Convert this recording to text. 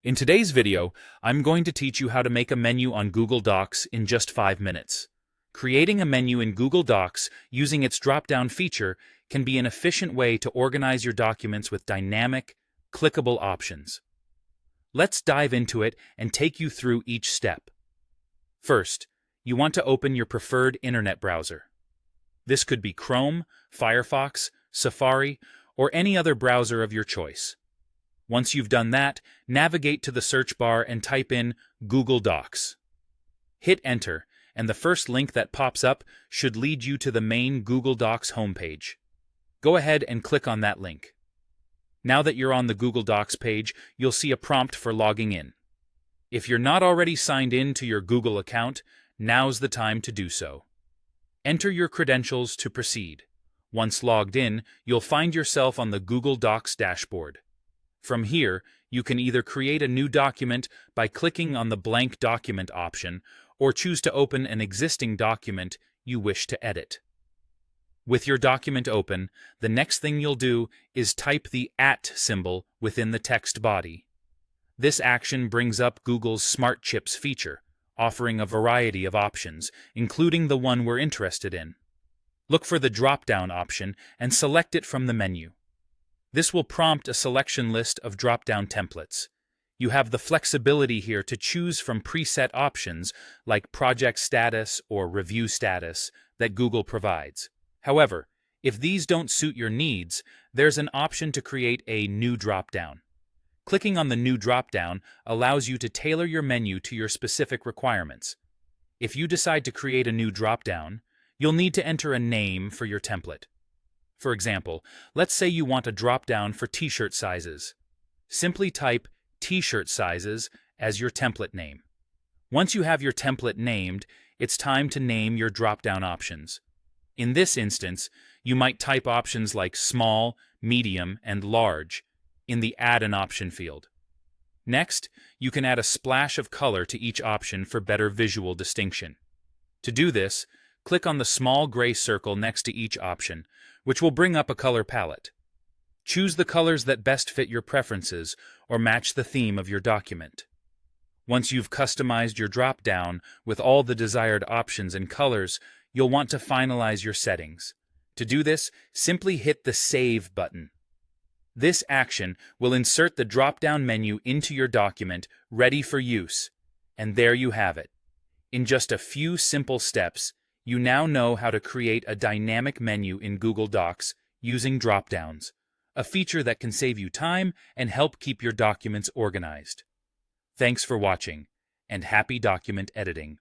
In today's video, I'm going to teach you how to make a menu on Google Docs in just 5 minutes. Creating a menu in Google Docs using its drop-down feature can be an efficient way to organize your documents with dynamic, clickable options. Let's dive into it and take you through each step. First, you want to open your preferred internet browser. This could be Chrome, Firefox, Safari, or any other browser of your choice. Once you've done that, navigate to the search bar and type in Google Docs. Hit Enter, and the first link that pops up should lead you to the main Google Docs homepage. Go ahead and click on that link. Now that you're on the Google Docs page, you'll see a prompt for logging in. If you're not already signed in to your Google account, now's the time to do so. Enter your credentials to proceed. Once logged in, you'll find yourself on the Google Docs dashboard. From here, you can either create a new document by clicking on the blank document option or choose to open an existing document you wish to edit. With your document open, the next thing you'll do is type the @ symbol within the text body. This action brings up Google's Smart Chips feature, offering a variety of options, including the one we're interested in. Look for the drop-down option and select it from the menu. This will prompt a selection list of drop-down templates. You have the flexibility here to choose from preset options like project status or review status that Google provides. However, if these don't suit your needs, there's an option to create a new drop-down. Clicking on the new drop-down allows you to tailor your menu to your specific requirements. If you decide to create a new drop-down, you'll need to enter a name for your template. For example, let's say you want a drop-down for t-shirt sizes. Simply type t-shirt sizes as your template name. Once you have your template named, it's time to name your drop-down options. In this instance, you might type options like small, medium, and large in the Add an Option field. Next, you can add a splash of color to each option for better visual distinction. To do this, click on the small gray circle next to each option, which will bring up a color palette. Choose the colors that best fit your preferences or match the theme of your document. Once you've customized your drop-down with all the desired options and colors, you'll want to finalize your settings. To do this, simply hit the Save button. This action will insert the drop-down menu into your document, ready for use. And there you have it. In just a few simple steps, you now know how to create a dynamic menu in Google Docs using drop-downs, a feature that can save you time and help keep your documents organized. Thanks for watching, and happy document editing.